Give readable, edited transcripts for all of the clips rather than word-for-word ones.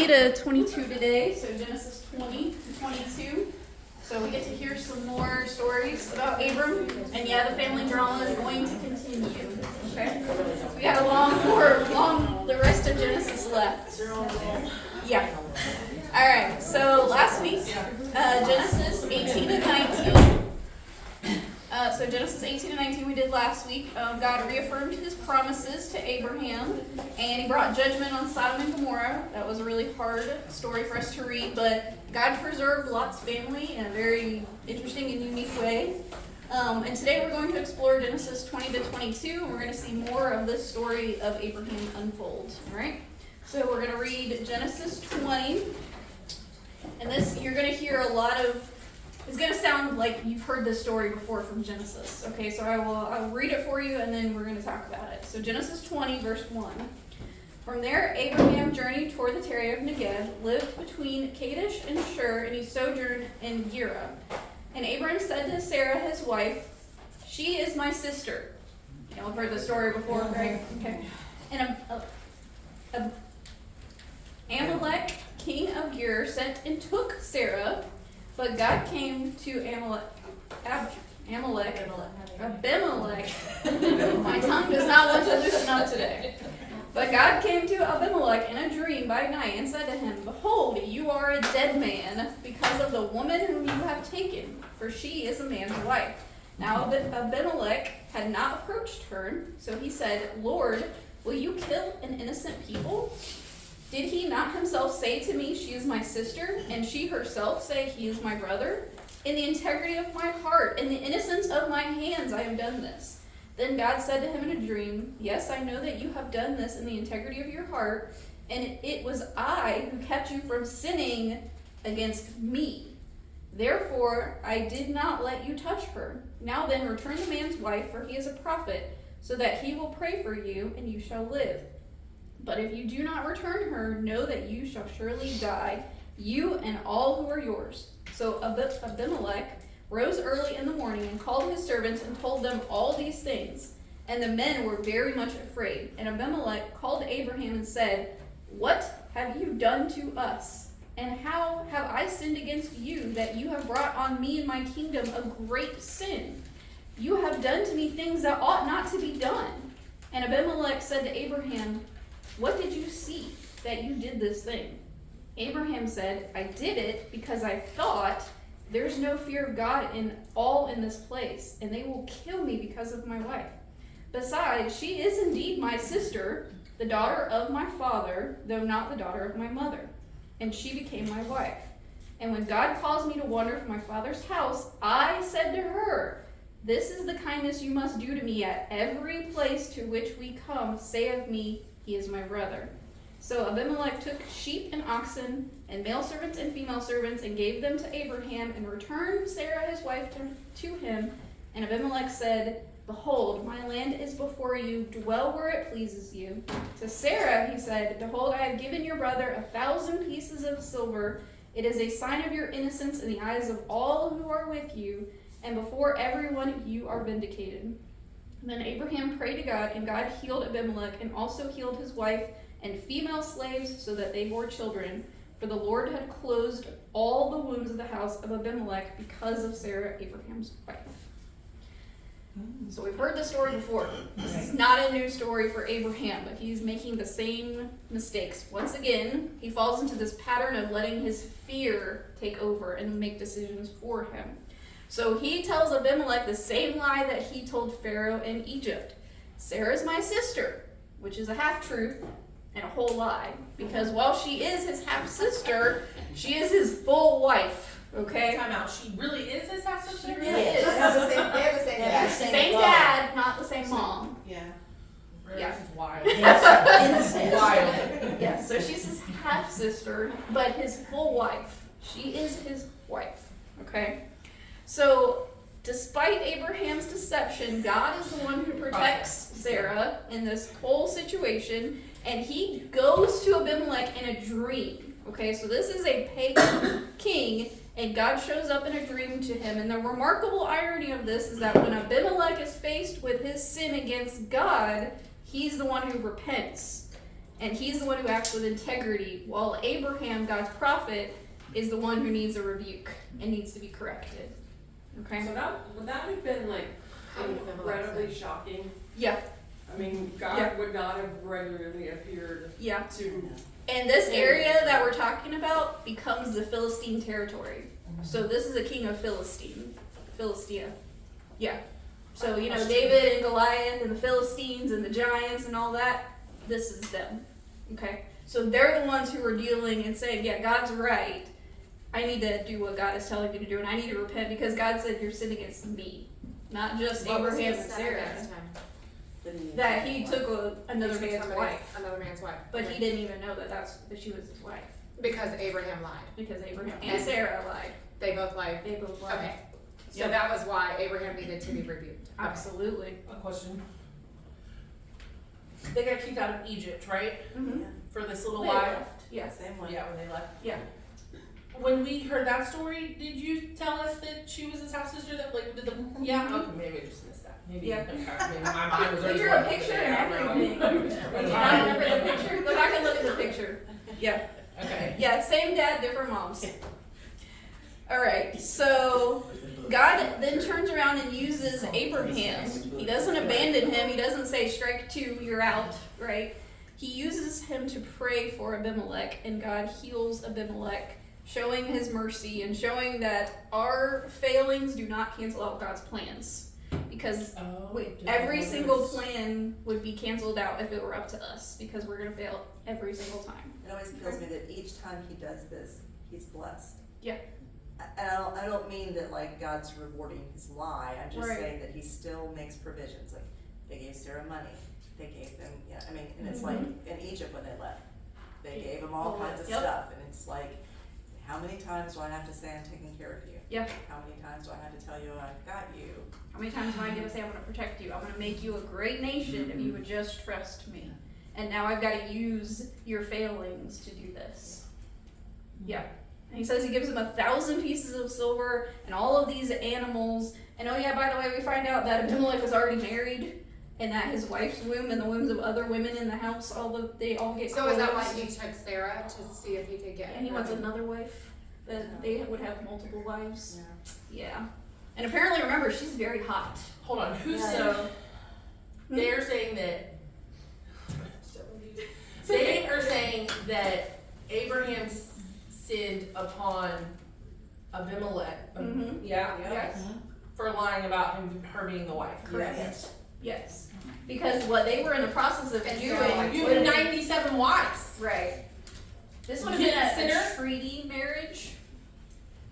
20 to 22 today, so Genesis 20 to 22. So we get to hear some more stories about Abram, and yeah, the family drama is going to continue. Okay, we got the rest of Genesis left. Yeah. All right. So last week, Genesis 18 and 19. So Genesis 18 and 19 we did last week. God reaffirmed his promises to Abraham, and he brought judgment on Sodom and Gomorrah. That was a really hard story for us to read, but God preserved Lot's family in a very interesting and unique way. And today we're going to explore Genesis 20 to 22, and we're going to see more of this story of Abraham unfold. All right? So we're going to read Genesis 20, and this you're going to hear a lot of. It's going to sound like you've heard this story before from Genesis. Okay, so I'll read it for you, and then we're going to talk about it. So Genesis 20, verse 1. From there, Abraham journeyed toward the territory of Negev, lived between Kadesh and Shur, and he sojourned in Gerar. And Abraham said to Sarah, his wife, "She is my sister." You know, I've heard this story before, right? Okay. And Amalek, king of Gerar, sent and took Sarah. But God came to Abimelech. My tongue does not want to loosen up today. But God came to Abimelech in a dream by night and said to him, "Behold, you are a dead man because of the woman whom you have taken, for she is a man's wife." Now Abimelech had not approached her, so he said, "Lord, will you kill an innocent people? Did he not himself say to me, 'She is my sister,' and she herself say, 'He is my brother'? In the integrity of my heart, in the innocence of my hands, I have done this." Then God said to him in a dream, "Yes, I know that you have done this in the integrity of your heart, and it was I who kept you from sinning against me. Therefore, I did not let you touch her. Now then, return the man's wife, for he is a prophet, so that he will pray for you, and you shall live. But if you do not return her, know that you shall surely die, you and all who are yours." So Abimelech rose early in the morning and called his servants and told them all these things. And the men were very much afraid. And Abimelech called Abraham and said, "What have you done to us? And how have I sinned against you, that you have brought on me and my kingdom a great sin? You have done to me things that ought not to be done." And Abimelech said to Abraham, "What did you see that you did this thing?" Abraham said, "I did it because I thought, there's no fear of God in this place, and they will kill me because of my wife. Besides, she is indeed my sister, the daughter of my father, though not the daughter of my mother, and she became my wife. And when God caused me to wander from my father's house, I said to her, 'This is the kindness you must do to me at every place to which we come. Say of me, he is my brother.' So Abimelech took sheep and oxen and male servants and female servants and gave them to Abraham and returned Sarah his wife to him. And Abimelech said, 'Behold, my land is before you. Dwell where it pleases you.' To Sarah he said, 'Behold, I have given your brother 1,000 pieces of silver. It is a sign of your innocence in the eyes of all who are with you, and before everyone you are vindicated.' Then Abraham prayed to God, and God healed Abimelech and also healed his wife and female slaves so that they bore children. For the Lord had closed all the wombs of the house of Abimelech because of Sarah, Abraham's wife." So we've heard this story before. This is not a new story for Abraham, but he's making the same mistakes. Once again, he falls into this pattern of letting his fear take over and make decisions for him. So he tells Abimelech the same lie that he told Pharaoh in Egypt. "Sarah's my sister," which is a half-truth and a whole lie. Because while she is his half-sister, she is his full wife. Okay? Time out. She really is his half-sister? She really is. They have the same dad. Same dad, not the same mom. Yeah. Yeah. This is wild. Innocent. Wild. Yeah, so she's his half-sister, but his full wife. She is his wife. Okay? So, despite Abraham's deception, God is the one who protects Sarah in this whole situation, and he goes to Abimelech in a dream. Okay, so this is a pagan king, and God shows up in a dream to him. And the remarkable irony of this is that when Abimelech is faced with his sin against God, he's the one who repents. And he's the one who acts with integrity, while Abraham, God's prophet, is the one who needs a rebuke and needs to be corrected. Okay? So would that have been like incredibly shocking? Yeah, I mean, God would not have regularly appeared yeah. to. And this area that we're talking about becomes the Philistine territory. So this is a king of Philistia. Yeah. So, you know, David and Goliath and the Philistines and the giants and all that, this is them. Okay? So they're the ones who are dealing and saying, yeah, God's right. I need to do what God is telling me to do, and I need to repent because God said you're sinning against me, not just Abraham and Sarah. That he took another man's wife. Another man's wife. But he didn't even know that she was his wife. Because Abraham lied. Because Abraham and Sarah lied. They both lied. They both lied. Okay. So Yep. that was why Abraham needed to be rebuked. Okay. Absolutely. A question. They got kicked out of Egypt, right? Mm-hmm. For this little They while. left. Yeah. Same one. Yeah, when they left. Yeah. When we heard that story, did you tell us that she was his half sister? That like did the yeah? Okay, maybe I just missed that. Maybe Yeah. okay, maybe my mind was We already drew a working picture today, and I don't know. everything. Do you not remember the picture? Go back and look at the picture. Yeah. Okay. Yeah, same dad, different moms. Alright, so God then turns around and uses Abraham. He doesn't abandon him. He doesn't say, strike two, you're out, right? He uses him to pray for Abimelech, and God heals Abimelech, showing his mercy and showing that our failings do not cancel out God's plans. Because every single plan would be canceled out if it were up to us, because we're going to fail every single time. It always kills me that each time he does this, he's blessed. Yeah. And I don't mean that like God's rewarding his lie. I'm just Right. saying that he still makes provisions. Like they gave Sarah money. They gave them, I mean, and it's like in Egypt when they left, they gave them all kinds of Yep. stuff. And it's like, how many times do I have to say I'm taking care of you? Yeah. How many times do I have to tell you I've got you? How many times am I going to say I'm going to protect you? I'm going to make you a great nation if you would just trust me. And now I've got to use your failings to do this. Yeah. And he says he gives him 1,000 pieces of silver and all of these animals. And oh yeah, by the way, we find out that Abimelech was already married, and that his wife's womb and the wombs of other women in the house, they all get So is that why closed. he took Sarah to see if he could get And he her? wants another wife. That they would have multiple wives. Yeah. Yeah. And apparently, remember, she's very hot. Hold on, who Yeah. said So they're saying that they are saying that Abraham sinned upon Abimelech. Mhm. Yeah, yes. for lying about her being the wife. Correct. Yes. Yes. Because what they were in the process of And doing, so, like, You would have have been- 97 wives. right. This would have You been a consider- treaty marriage.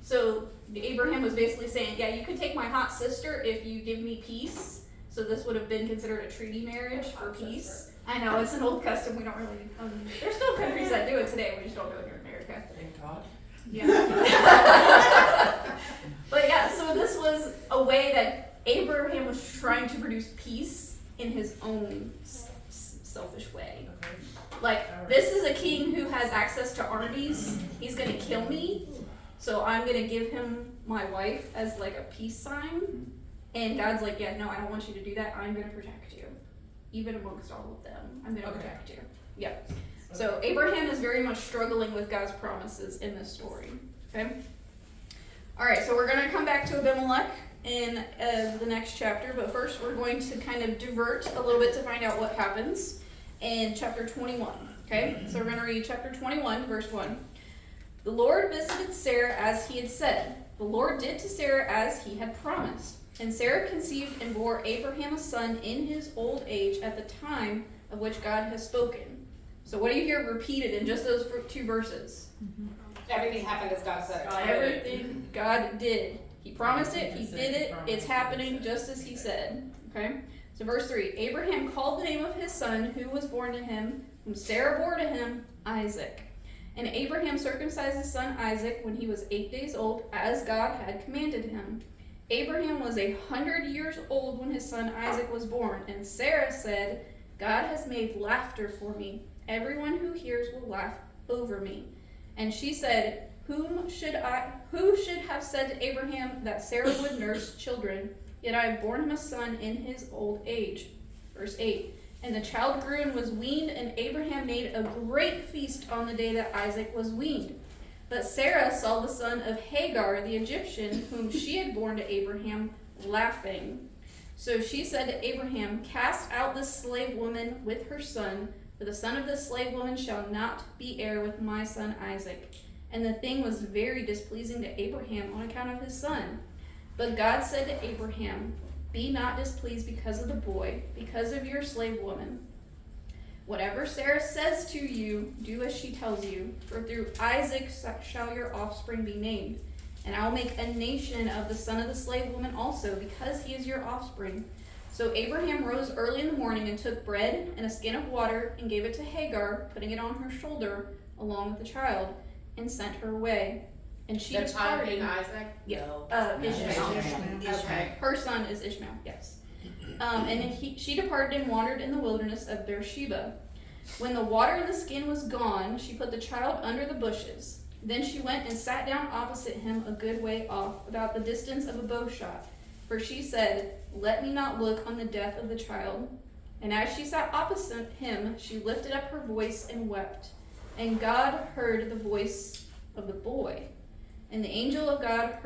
So Abraham was basically saying, yeah, you can take my hot sister if you give me peace. So this would have been considered a treaty marriage for peace. I know, it's an old custom. We don't really, there's still countries that do it today. We just don't do it here in America. Thank God. Yeah. But yeah, so this was a way that Abraham was trying to produce peace in his own selfish way. Okay. Like, this is a king who has access to armies. He's gonna kill me, so I'm gonna give him my wife as like a peace sign. And God's like, yeah, no, I don't want you to do that. I'm gonna protect you. Even amongst all of them, I'm gonna Okay. protect you. Yeah. So Abraham is very much struggling with God's promises in this story. Okay? Alright, so we're going to come back to Abimelech in the next chapter, but first we're going to kind of divert a little bit to find out what happens in chapter 21. Okay? So we're going to read chapter 21, verse 1. The Lord visited Sarah as he had said. The Lord did to Sarah as he had promised. And Sarah conceived and bore Abraham a son in his old age at the time of which God has spoken. So what do you hear repeated in just those two verses? Everything happened as God said. Everything God did. He promised it, he did it, it's happening just as he said. Okay? So verse 3, Abraham called the name of his son who was born to him, whom Sarah bore to him, Isaac. And Abraham circumcised his son Isaac when he was 8 days old, as God had commanded him. Abraham was 100 years old when his son Isaac was born, and Sarah said, God has made laughter for me. Everyone who hears will laugh over me. And she said, who should have said to Abraham that Sarah would nurse children? Yet I have borne him a son in his old age. Verse 8. And the child grew and was weaned, and Abraham made a great feast on the day that Isaac was weaned. But Sarah saw the son of Hagar, the Egyptian, whom she had borne to Abraham, laughing. So she said to Abraham, "Cast out this slave woman with her son, for the son of this slave woman shall not be heir with my son Isaac." And the thing was very displeasing to Abraham on account of his son. But God said to Abraham, "Be not displeased because of the boy, because of your slave woman. Whatever Sarah says to you, do as she tells you, for through Isaac shall your offspring be named. And I will make a nation of the son of the slave woman also, because he is your offspring." So Abraham rose early in the morning and took bread and a skin of water and gave it to Hagar, putting it on her shoulder along with the child, and sent her away. And she The child being departed. Isaac? Yeah. No. Ishmael. Okay. Her son is Ishmael, yes. She departed and wandered in the wilderness of Beersheba. When the water in the skin was gone, she put the child under the bushes. Then she went and sat down opposite him a good way off, about the distance of a bow shot. For she said, "Let me not look on the death of the child." And as she sat opposite him, she lifted up her voice and wept. And God heard the voice of the boy. And the angel of God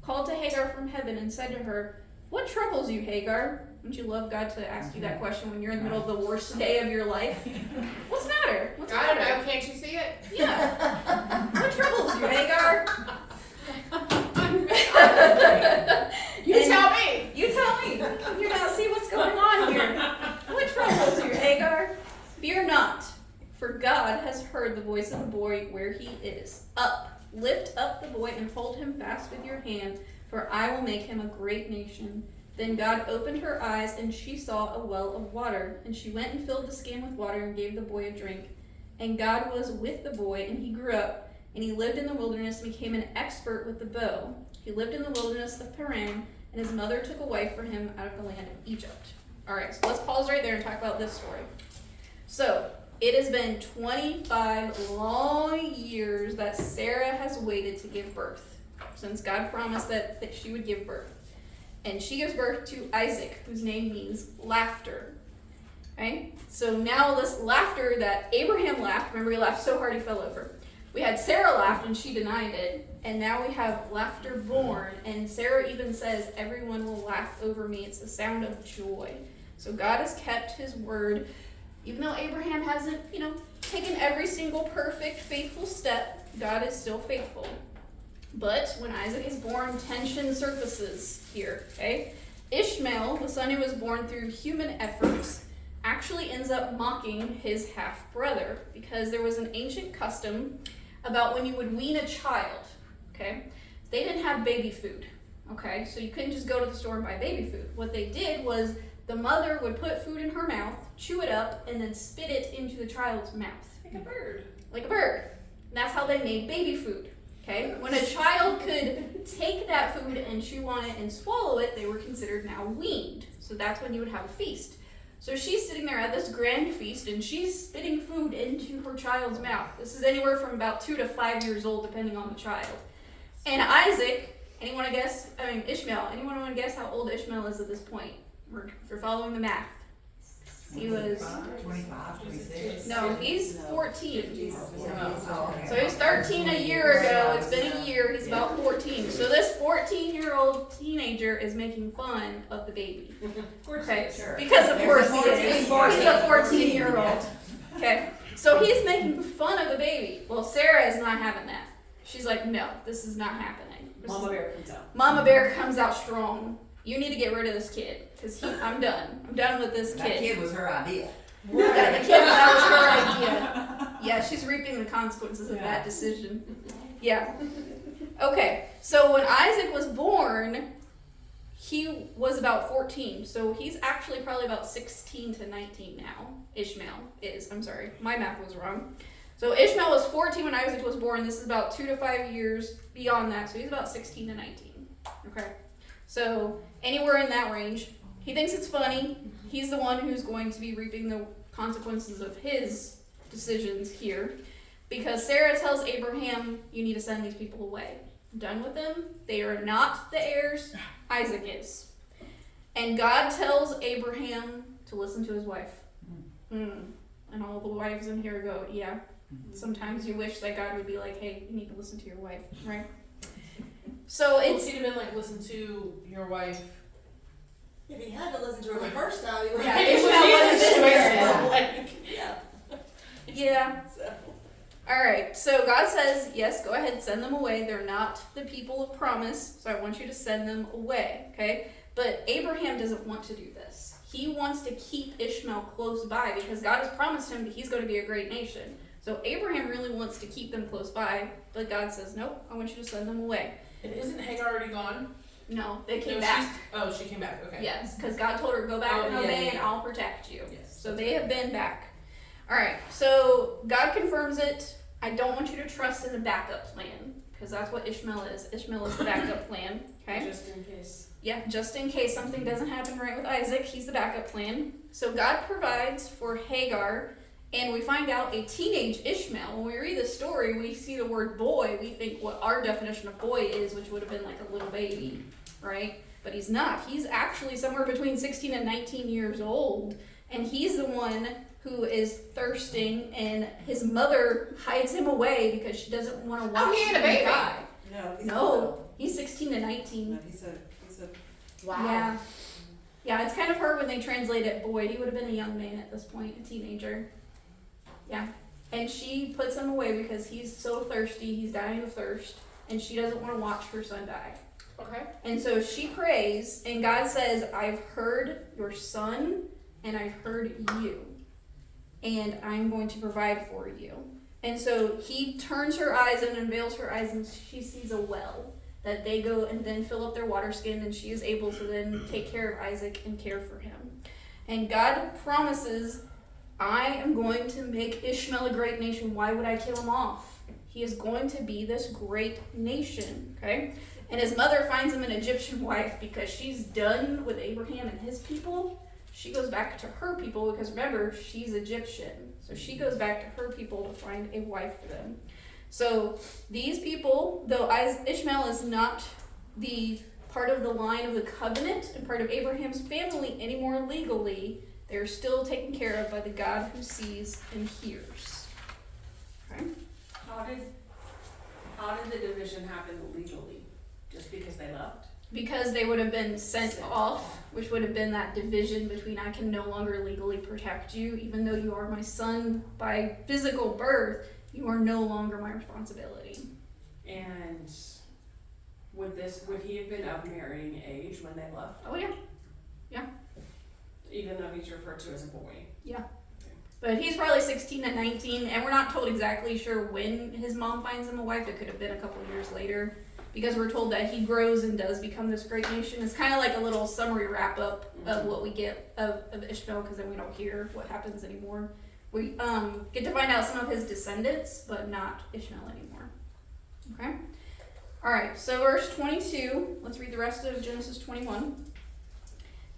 called to Hagar from heaven and said to her, "What troubles you, Hagar?" Wouldn't you love God to ask you that question when you're in the middle of the worst day of your life? What's the matter? What's the I don't matter? know, can't you see it? Yeah. What troubles you, Hagar? You tell me! You tell me. Come here now, see what's going on here. What troubles you, Hagar? Fear not, for God has heard the voice of the boy where he is. Up, lift up the boy and hold him fast with your hand, for I will make him a great nation. Then God opened her eyes, and she saw a well of water. And she went and filled the skin with water and gave the boy a drink. And God was with the boy, and he grew up, and he lived in the wilderness and became an expert with the bow. He lived in the wilderness of Paran, and his mother took a wife for him out of the land of Egypt. All right, so let's pause right there and talk about this story. So, it has been 25 long years that Sarah has waited to give birth, since God promised that she would give birth. And she gives birth to Isaac, whose name means laughter. Okay? So now this laughter that Abraham laughed, remember he laughed so hard he fell over. We had Sarah laughed and she denied it. And now we have laughter born. And Sarah even says, "Everyone will laugh over me." It's the sound of joy. So God has kept his word. Even though Abraham hasn't, taken every single perfect, faithful step, God is still faithful. But when Isaac is born, tension surfaces here, okay? Ishmael, the son who was born through human efforts, actually ends up mocking his half-brother because there was an ancient custom about when you would wean a child, okay? They didn't have baby food, okay? So you couldn't just go to the store and buy baby food. What they did was the mother would put food in her mouth, chew it up, and then spit it into the child's mouth. Like a bird. Like a bird. And that's how they made baby food. Okay? When a child could take that food and chew on it and swallow it, they were considered now weaned. So that's when you would have a feast. So she's sitting there at this grand feast and she's spitting food into her child's mouth. This is anywhere from about 2 to 5 years old, depending on the child. And Isaac, Ishmael, anyone want to guess how old Ishmael is at this point? If you're following the math. He was 25, 26. No, he's 14. Oh, okay. So he was 13 a year ago. It's been a year. He's about 14. So this 14-year-old teenager is making fun of the baby. Okay, because of course he is. He's a 14-year-old. Okay, so he's making fun of the baby. Well, Sarah is not having that. She's like, "No, this is not happening." Mama Bear comes out. Mama Bear comes out strong. "You need to get rid of this kid, because I'm done. I'm done with this kid." That kid was her idea. Yeah, the kid, that was her idea. Yeah, she's reaping the consequences of that decision. Yeah. Okay, so when Isaac was born, he was about 14. So he's actually probably about 16 to 19 now. Ishmael is. I'm sorry, my math was wrong. So Ishmael was 14 when Isaac was born. This is about 2 to 5 years beyond that. So he's about 16 to 19. Okay. So anywhere in that range. He thinks it's funny. He's the one who's going to be reaping the consequences of his decisions here. Because Sarah tells Abraham, "You need to send these people away. I'm done with them. They are not the heirs. Isaac is." And God tells Abraham to listen to his wife. And all the wives in here go, yeah. Sometimes you wish that God would be like, hey, you need to listen to your wife, right? So Well, it's, he'd have been like, listen to your wife. If he had to listen to her the first time, he would Yeah, have. it would have been situation. Like, yeah. yeah. So. All right, so God says, yes, go ahead, send them away. They're not the people of promise, so I want you to send them away, okay? But Abraham doesn't want to do this. He wants to keep Ishmael close by because God has promised him that he's going to be a great nation. So Abraham really wants to keep them close by, but God says, nope, I want you to send them away. And isn't Hagar already gone? No, they came No, back. she came back, okay. Yes, because God told her, go back and Oh, yeah, obey yeah, and yeah. I'll protect you. Yes. So they have been back. All right, so God confirms it. I don't want you to trust in the backup plan because that's what Ishmael is. Ishmael is the backup plan, okay? Just in case. Yeah, just in case something doesn't happen right with Isaac, he's the backup plan. So God provides for Hagar, and we find out a teenage Ishmael. When we read the story, we see the word boy. We think what our definition of boy is, which would have been like a little baby, right? But he's not. He's actually somewhere between 16 and 19 years old, and he's the one who is thirsting, and his mother hides him away because she doesn't want to watch he had a him baby. die. No, he's No, little. he's 16 to 19. No, he's a Wow. Yeah. Yeah, it's kind of hard when they translate it boy. He would have been a young man at this point, a teenager. Yeah. And she puts him away because he's so thirsty, he's dying of thirst, and she doesn't want to watch her son die. Okay. And so she prays, and God says, I've heard your son, and I've heard you, and I'm going to provide for you. And so he turns her eyes and unveils her eyes, and she sees a well that they go and then fill up their water skin, and she is able to then take care of Isaac and care for him. And God promises, I am going to make Ishmael a great nation. Why would I kill him off? He is going to be this great nation, okay? And his mother finds him an Egyptian wife because she's done with Abraham and his people. She goes back to her people because remember, she's Egyptian. So she goes back to her people to find a wife for them. So these people, though Ishmael is not the part of the line of the covenant and part of Abraham's family anymore legally, they're still taken care of by the God who sees and hears. Okay? How did the division happen legally? Just because they left? Because they would have been sent off, which would have been that division between I can no longer legally protect you, even though you are my son by physical birth, you are no longer my responsibility. And would he have been of marrying age when they left? Oh yeah, Even though he's referred to as a boy? yeah. But he's probably 16 and 19, and we're not told exactly sure when his mom finds him a wife. It could have been a couple years later, because we're told that he grows and does become this great nation. It's kind of like a little summary wrap-up of what we get of Ishmael, because then we don't hear what happens anymore. We get to find out some of his descendants, but not Ishmael anymore. Okay? All right, so verse 22. Let's read the rest of Genesis 21.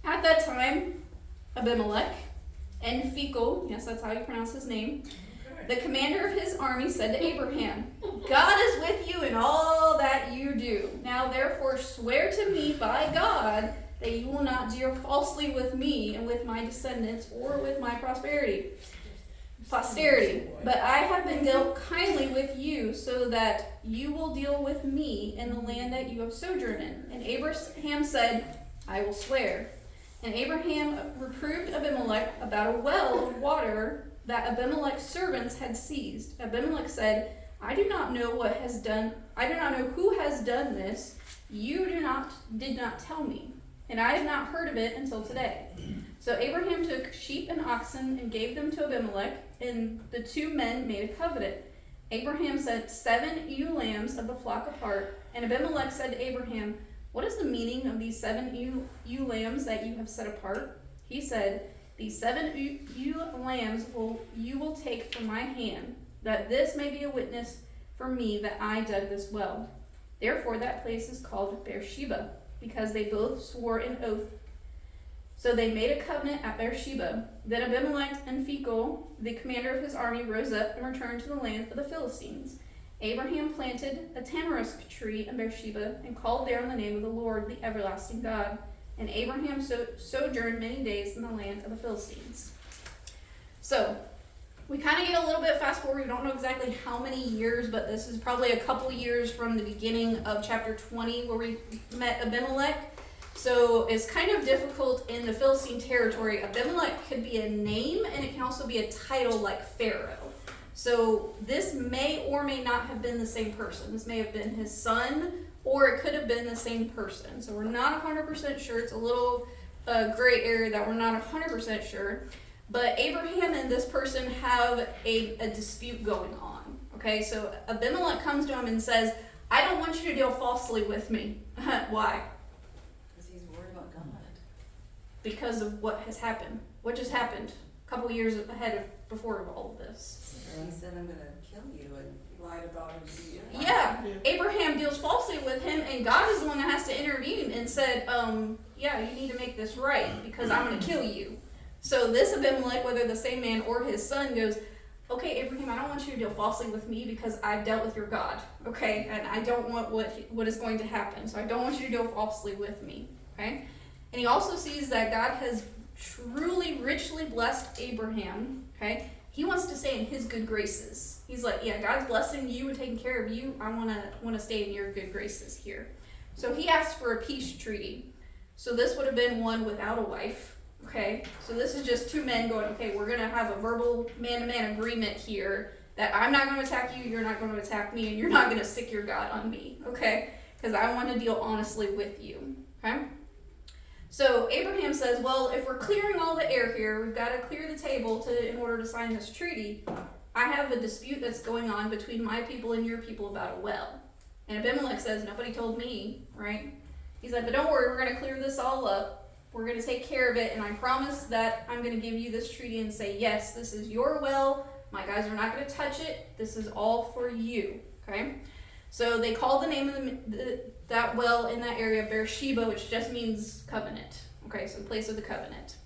At that time, Abimelech and Phicol, yes, that's how you pronounce his name, the commander of his army, said to Abraham, God is with you in all that you do. Now therefore swear to me by God that you will not deal falsely with me and with my descendants or with my posterity. But I have been dealt kindly with you, so that you will deal with me in the land that you have sojourned in. And Abraham said, I will swear. And Abraham reproved Abimelech about a well of water that Abimelech's servants had seized. Abimelech said, I do not know who has done this. You did not tell me, and I have not heard of it until today. So Abraham took sheep and oxen and gave them to Abimelech, and the two men made a covenant. Abraham set 7 ewe lambs of the flock apart, and Abimelech said to Abraham, what is the meaning of these 7 ewe lambs that you have set apart? He said, these 7 ewe lambs you will take from my hand, that this may be a witness for me that I dug this well. Therefore that place is called Beersheba, because they both swore an oath. So they made a covenant at Beersheba. Then Abimelech and Phicol, the commander of his army, rose up and returned to the land of the Philistines. Abraham planted a tamarisk tree in Beersheba and called there on the name of the Lord, the everlasting God. And Abraham sojourned many days in the land of the Philistines. So, we kind of get a little bit fast forward. We don't know exactly how many years, but this is probably a couple years from the beginning of chapter 20 where we met Abimelech. So it's kind of difficult in the Philistine territory. Abimelech could be a name, and it can also be a title like Pharaoh. So this may or may not have been the same person. This may have been his son, or it could have been the same person. So we're not 100% sure. It's a little gray area that we're not 100% sure. But Abraham and this person have a dispute going on. Okay, so Abimelech comes to him and says, I don't want you to deal falsely with me. Why? Because of what has happened. What just happened a couple years before all of this. And he said, I'm gonna kill you, and Lied about him. Yeah, Abraham deals falsely with him, and God is the one that has to intervene and said, yeah, you need to make this right because I'm gonna kill you. So this Abimelech, whether the same man or his son, goes, okay, Abraham, I don't want you to deal falsely with me because I've dealt with your God, okay? And I don't want what is going to happen, so I don't want you to deal falsely with me, okay? And he also sees that God has truly, richly blessed Abraham, okay? He wants to stay in his good graces. He's like, yeah, God's blessing you and taking care of you. I want to stay in your good graces here. So he asked for a peace treaty. So this would have been one without a wife, okay? So this is just two men going, okay, we're going to have a verbal man-to-man agreement here that I'm not going to attack you, you're not going to attack me, and you're not going to sick your God on me, okay? Because I want to deal honestly with you, okay? So Abraham says, well, if we're clearing all the air here, we've got to clear the table in order to sign this treaty. I have a dispute that's going on between my people and your people about a well. And Abimelech says, nobody told me, right? He's like, but don't worry, we're going to clear this all up. We're going to take care of it, and I promise that I'm going to give you this treaty and say, yes, this is your well. My guys are not going to touch it. This is all for you, okay? So they called the name of that well in that area Beersheba, which just means covenant. Okay, so the place of the covenant.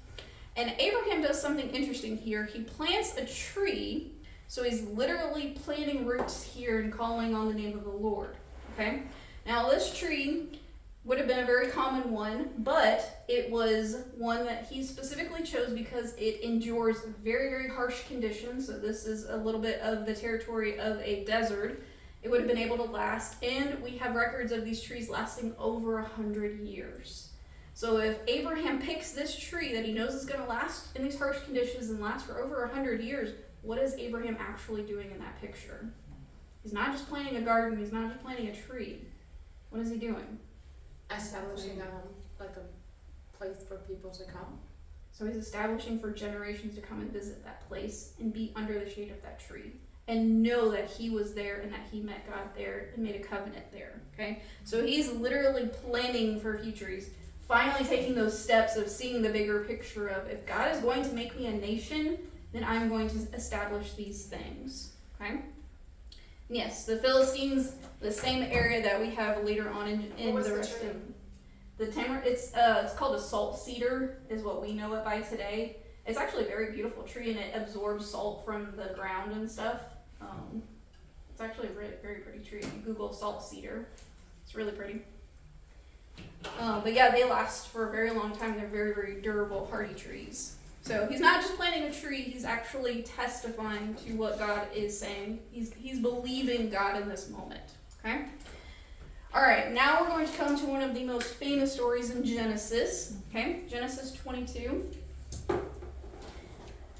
And Abraham does something interesting here. He plants a tree, so he's literally planting roots here and calling on the name of the Lord. Okay? Now this tree would have been a very common one, but it was one that he specifically chose because it endures very, very harsh conditions. So this is a little bit of the territory of a desert. It would have been able to last, and we have records of these trees lasting over 100 years. So if Abraham picks this tree that he knows is going to last in these harsh conditions and last for over 100 years, what is Abraham actually doing in that picture? He's not just planting a garden, he's not just planting a tree. What is he doing? Establishing like a place for people to come. So he's establishing for generations to come and visit that place and be under the shade of that tree. And know that he was there and that he met God there and made a covenant there, okay? So he's literally planning for future. He's finally taking those steps of seeing the bigger picture of, if God is going to make me a nation, then I'm going to establish these things, okay? And yes, the Philistines, the same area that we have later on in the rest of the timber. It's called a salt cedar, is what we know it by today. It's actually a very beautiful tree, and it absorbs salt from the ground and stuff. It's actually a very pretty tree. If you Google salt cedar, it's really pretty. But yeah, they last for a very long time. They're very, very durable, hardy trees. So he's not just planting a tree, he's actually testifying to what God is saying. He's believing God in this moment, okay? All right, now we're going to come to one of the most famous stories in Genesis, okay? Genesis 22.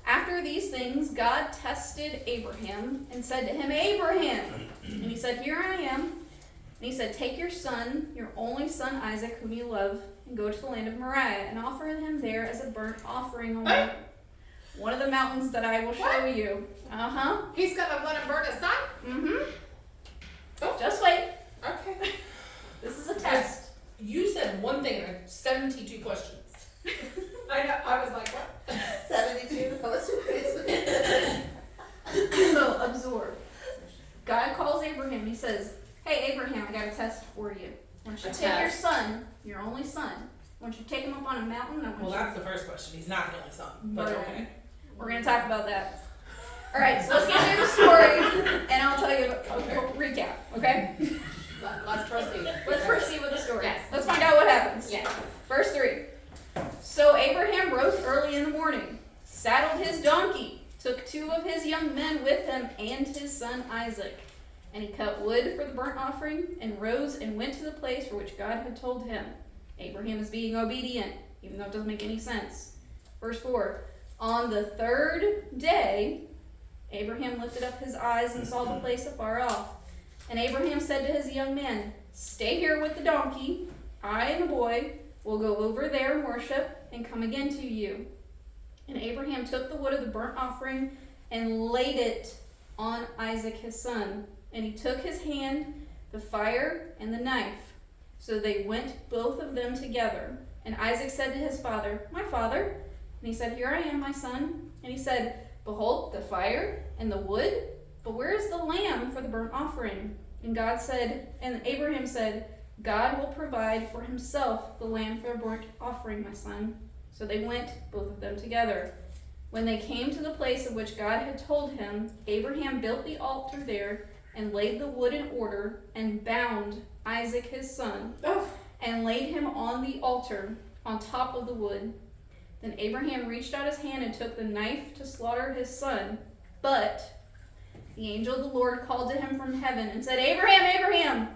After these things, God tested Abraham and said to him, Abraham! And he said, here I am. And he said, take your son, your only son Isaac, whom you love, and go to the land of Moriah, and offer him there as a burnt offering on one of the mountains that I will show you. Uh-huh. He's gonna let him burn his son? Mm-hmm. Oh. Just wait. Okay. This is a test. You said one thing and I have 72 questions. I know. I was like, what? 72. So, absorb. God calls Abraham. He says, hey, Abraham, I got a test for you. I want you to take your son, your only son. I want you to take him up on a mountain. Well, that's the first question. He's not the only son, but okay. We're going to talk about that. All right, so let's get into the story, and I'll tell you a recap, okay? Let's proceed. Let's proceed with the story. Yes. Let's find out what happens. Yes. Verse 3. And he cut wood for the burnt offering, and rose and went to the place for which God had told him. Abraham is being obedient, even though it doesn't make any sense. Verse 4, on the third day, Abraham lifted up his eyes and saw the place afar off. And Abraham said to his young men, stay here with the donkey. I and the boy will go over there and worship and come again to you. And Abraham took the wood of the burnt offering and laid it on Isaac his son. And he took his hand, the fire, and the knife. So they went both of them together. And Isaac said to his father, my father. And he said, here I am, my son. And he said, behold, the fire and the wood, but where is the lamb for the burnt offering? And Abraham said, God will provide for himself the lamb for a burnt offering, my son. So they went, both of them together. When they came to the place of which God had told him, Abraham built the altar there and laid the wood in order and bound Isaac his son and laid him on the altar on top of the wood. Then Abraham reached out his hand and took the knife to slaughter his son. But the angel of the Lord called to him from heaven and said, Abraham, Abraham!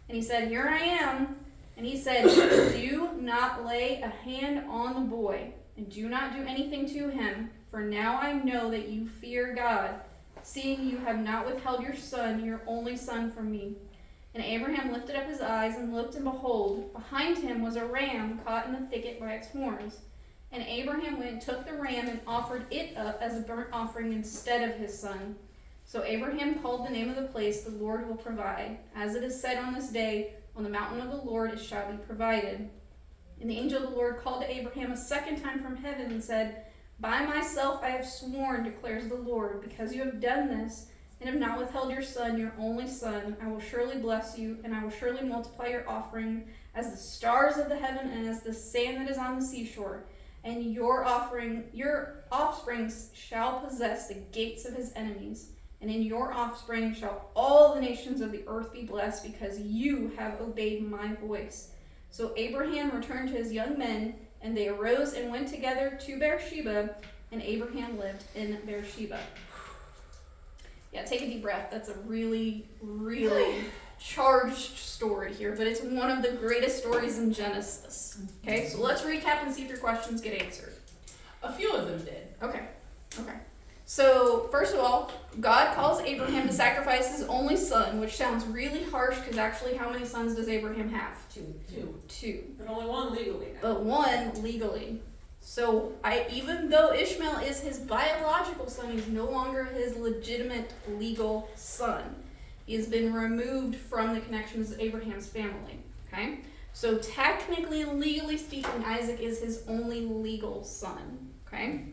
And he said, here I am. And he said, do not lay a hand on the boy, and do not do anything to him, for now I know that you fear God, seeing you have not withheld your son, your only son, from me. And Abraham lifted up his eyes and looked, and behold, behind him was a ram caught in the thicket by its horns. And Abraham went and took the ram and offered it up as a burnt offering instead of his son. So Abraham called the name of the place, the Lord will provide. As it is said on this day, on the mountain of the Lord it shall be provided. And the angel of the Lord called to Abraham a second time from heaven and said, by myself I have sworn, declares the Lord, because you have done this, and have not withheld your son, your only son, I will surely bless you, and I will surely multiply your offering as the stars of the heaven and as the sand that is on the seashore. And your offspring shall possess the gates of his enemies. And in your offspring shall all the nations of the earth be blessed, because you have obeyed my voice. So Abraham returned to his young men, and they arose and went together to Beersheba, and Abraham lived in Beersheba. Yeah, take a deep breath. That's a really, really charged story here, but it's one of the greatest stories in Genesis. Okay, so let's recap and see if your questions get answered. A few of them did. Okay. So, first of all, God calls Abraham to sacrifice his only son, which sounds really harsh because actually how many sons does Abraham have? Two. But only one legally now. But one legally. So, even though Ishmael is his biological son, he's no longer his legitimate legal son. He has been removed from the connections of Abraham's family. Okay? So, technically, legally speaking, Isaac is his only legal son. Okay?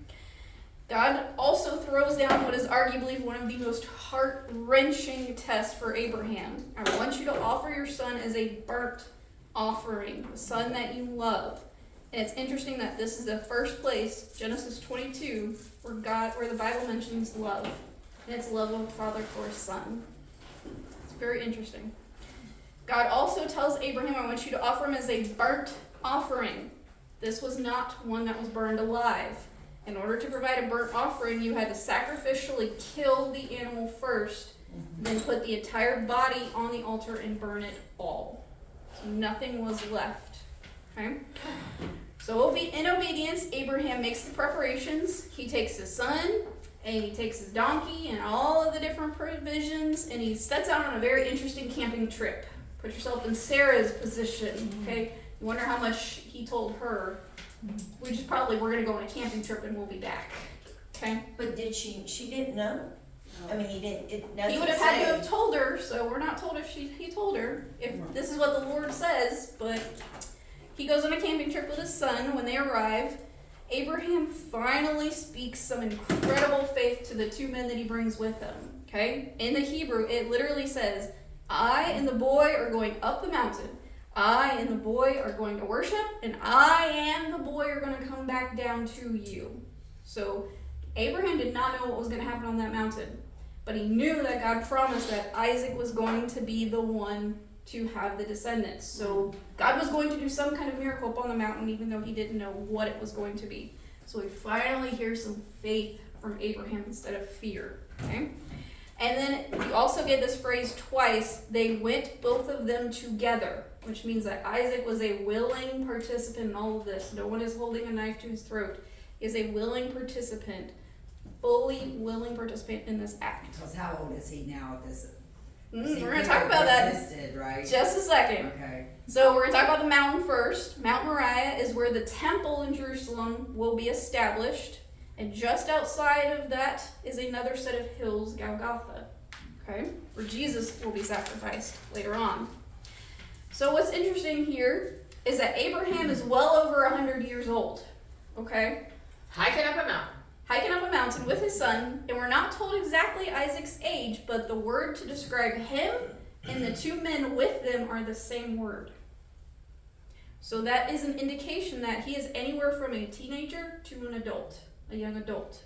God also throws down what is arguably one of the most heart-wrenching tests for Abraham. I want you to offer your son as a burnt offering, the son that you love. And it's interesting that this is the first place, Genesis 22, where the Bible mentions love. And it's love of a father for a son. It's very interesting. God also tells Abraham, I want you to offer him as a burnt offering. This was not one that was burned alive. In order to provide a burnt offering, you had to sacrificially kill the animal first, then put the entire body on the altar and burn it all. So nothing was left. Okay? So in obedience, Abraham makes the preparations. He takes his son, and he takes his donkey, and all of the different provisions, and he sets out on a very interesting camping trip. Put yourself in Sarah's position, okay? You wonder how much he told her. We're going to go on a camping trip and we'll be back. Okay? But she didn't know? I mean, he doesn't He would have had to have told her, so we're not told if he told her, if this is what the Lord says, but he goes on a camping trip with his son. When they arrive, Abraham finally speaks some incredible faith to the two men that he brings with him. Okay? In the Hebrew, it literally says, I and the boy are going up the mountain. I and the boy are going to worship, and I and the boy are going to come back down to you. So Abraham did not know what was going to happen on that mountain, but he knew that God promised that Isaac was going to be the one to have the descendants. So God was going to do some kind of miracle up on the mountain, even though he didn't know what it was going to be. So we finally hear some faith from Abraham instead of fear. Okay? And then you also get this phrase twice, they went both of them together, which means that Isaac was a willing participant in all of this. No one is holding a knife to his throat. He is a willing participant, fully willing participant in this act. Because how old is he now at this? We're going to talk about that Existed, right? just a second. Okay. So we're going to talk about the mountain first. Mount Moriah is where the temple in Jerusalem will be established. And just outside of that is another set of hills, Golgotha, okay, where Jesus will be sacrificed later on. So what's interesting here is that Abraham is well over 100 years old, okay? Hiking up a mountain. Hiking up a mountain with his son, and we're not told exactly Isaac's age, but the word to describe him and the two men with them are the same word. So that is an indication that he is anywhere from a teenager to an adult. A young adult,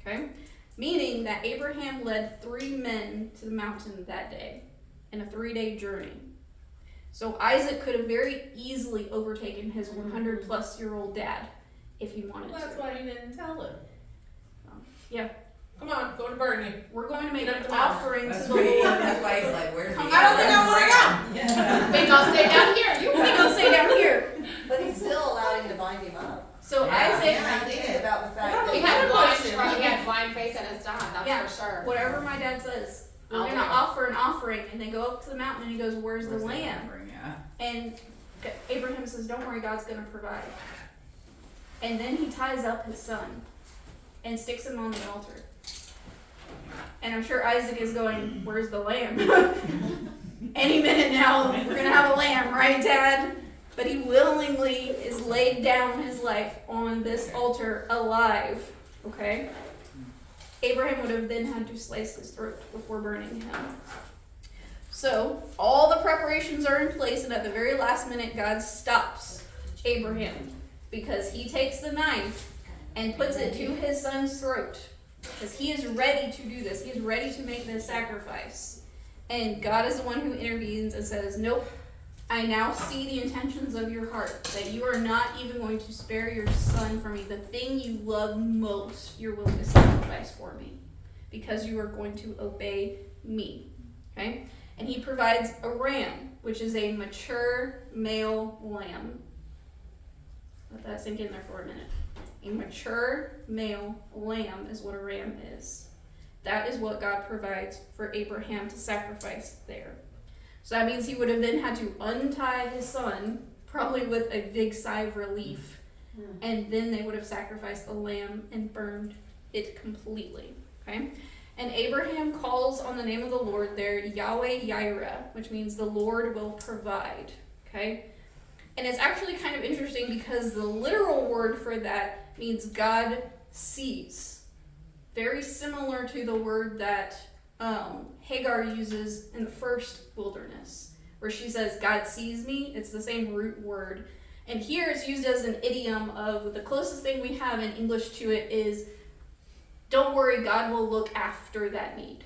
okay? Meaning that Abraham led 3 men to the mountain that day in a 3-day journey. So Isaac could have very easily overtaken his 100-plus-year-old dad if he wanted Well, that's to. why you didn't tell him. Yeah. Come on, go to Bernie. We're going to make Get up an the mountain. offering to That's the why, Lord. that's why he's like, where's the I don't think I wanna go. Yeah. Think I'll stay down here. You We're going to stay down here. But he still allowed him to bind him up. So Yeah. Isaac, Yeah, I did about the fact that. He had blind faith in his dad, that's Yeah. for sure. whatever my dad says, we're I'll going to do it. offer an offering. And they go up to the mountain and he goes, where's the lamb? offering, yeah. And Abraham says, don't worry, God's going to provide. And then he ties up his son and sticks him on the altar. And I'm sure Isaac is going, where's the lamb? Any minute now, we're going to have a lamb, right, Dad? But he willingly is laid down his life on this altar alive, okay? Abraham would have then had to slice his throat before burning him. So, all the preparations are in place, and at the very last minute, God stops Abraham because he takes the knife and puts it to his son's throat because he is ready to do this. He is ready to make this sacrifice. And God is the one who intervenes and says, nope, I now see the intentions of your heart, that you are not even going to spare your son for me. The thing you love most, you're willing to sacrifice for me because you are going to obey me, okay? And he provides a ram, which is a mature male lamb. Let that sink in there for a minute. A mature male lamb is what a ram is. That is what God provides for Abraham to sacrifice there. So that means he would have then had to untie his son, probably with a big sigh of relief, and then they would have sacrificed the lamb and burned it completely, okay? And Abraham calls on the name of the Lord there, Yahweh Yireh, which means the Lord will provide, okay? And it's actually kind of interesting because the literal word for that means God sees. Very similar to the word that Hagar uses in the first wilderness, where she says, God sees me. It's the same root word. And here it's used as an idiom of the closest thing we have in English to it is, don't worry, God will look after that need.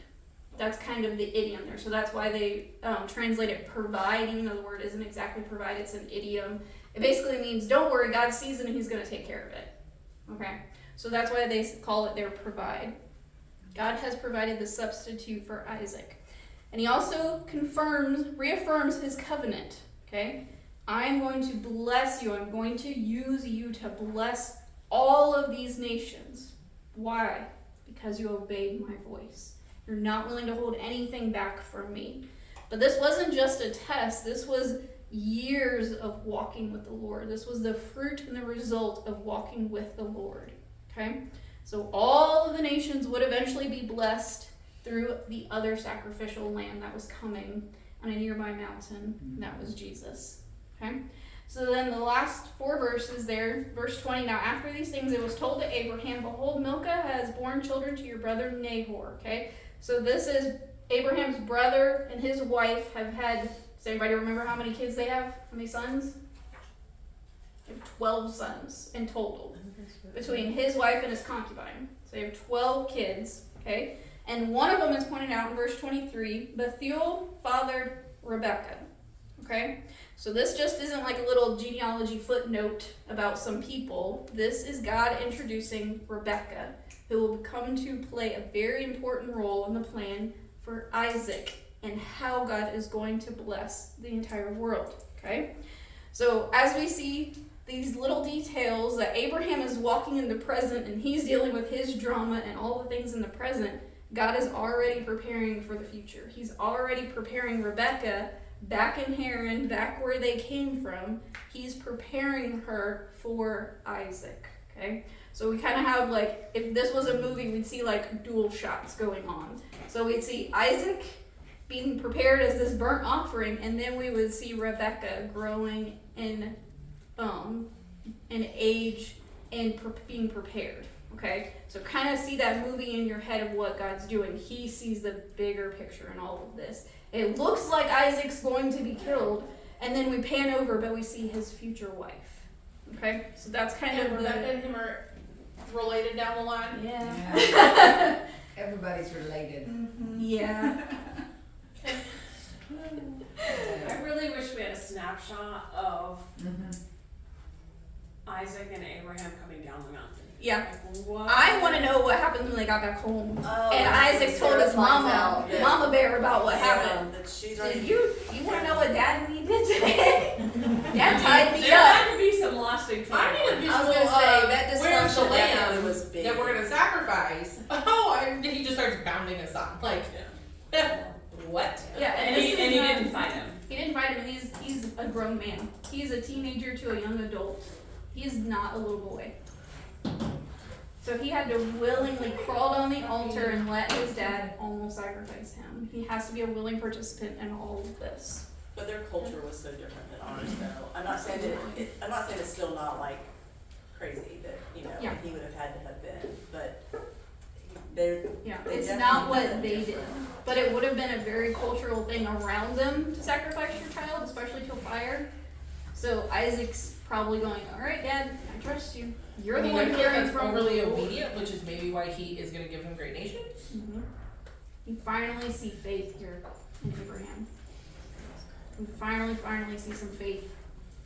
That's kind of the idiom there. So that's why they translate it provide, even though the word isn't exactly provide, it's an idiom. It basically means, don't worry, God sees it and he's going to take care of it. Okay? So that's why they call it their provide. God has provided the substitute for Isaac. And he also reaffirms his covenant. Okay? I am going to bless you. I'm going to use you to bless all of these nations. Why? Because you obeyed my voice. You're not willing to hold anything back from me. But this wasn't just a test. This was years of walking with the Lord. This was the fruit and the result of walking with the Lord. Okay? So all of the nations would eventually be blessed through the other sacrificial lamb that was coming on a nearby mountain, and that was Jesus. Okay? So then the last 4 verses there, verse 20, now after these things it was told to Abraham, behold, Milcah has borne children to your brother Nahor. Okay? So this is Abraham's brother and his wife have had, does anybody remember how many kids they have? How many sons? They have 12 sons in total between his wife and his concubine. So they have 12 kids, okay? And one of them is pointed out in verse 23, Bethuel fathered Rebekah, okay? So this just isn't like a little genealogy footnote about some people. This is God introducing Rebekah, who will come to play a very important role in the plan for Isaac and how God is going to bless the entire world. Okay? So as we see these little details that Abraham is walking in the present and he's dealing with his drama and all the things in the present, God is already preparing for the future. He's already preparing Rebecca back in Haran, back where they came from. He's preparing her for Isaac. Okay? So we kind of have like, if this was a movie, we'd see like dual shots going on. So we'd see Isaac being prepared as this burnt offering, and then we would see Rebecca growing in age and being prepared. Okay, so kind of see that movie in your head of what God's doing. He sees the bigger picture in all of this. It looks like Isaac's going to be killed, and then we pan over, but we see his future wife. Okay, so that's kind And of Rebecca the... and him are related down the line. Yeah. Yeah. Everybody's related. Yeah. I really wish we had a snapshot of Isaac and Abraham coming down the mountain. Yeah. Like, what? I want to know what happened when they got back home. Oh, And Isaac told his mama, that- Mama Bear, about what yeah, happened. that she's Did already. you want to know what Dad and me did today? Dad tied me There up. had to be some lasting trauma. I need a visual I was gonna say, that of where's the dysfunction lamb definitely was big. that we're gonna sacrifice. Oh, and he just starts bounding us up. Like, what? Yeah, And this he is didn't fight him. He didn't fight him, and he's a grown man. He's a teenager to a young adult. He is not a little boy. So he had to willingly crawl on the altar and let his dad almost sacrifice him. He has to be a willing participant in all of this. But their culture was so different than ours, though. I'm not saying that I'm not saying it's still not like crazy that Yeah. he would have had to have been, but they're Yeah, They it's definitely not what did they did. different. But it would have been a very cultural thing around them to sacrifice your child, especially to fire. So Isaac's probably going, all right, Dad, I trust you. You're the I one feel like hearing that's from overly the Lord." obedient, which is maybe why he is gonna give him great nations. Mhm. You finally see faith here in Abraham. You finally see some faith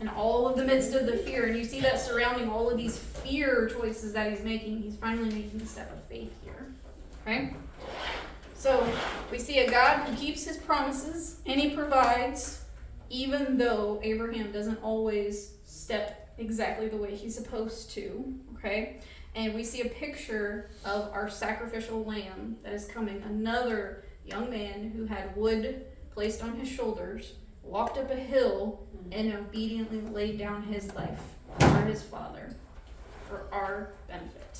in all of the midst of the fear. And you see that surrounding all of these fear choices that he's making. He's finally making a step of faith here. Okay? So we see a God who keeps his promises and he provides, even though Abraham doesn't always step exactly the way he's supposed to. Okay? And we see a picture of our sacrificial lamb that is coming. Another young man who had wood placed on his shoulders, walked up a hill, and obediently laid down his life for his father, for our benefit.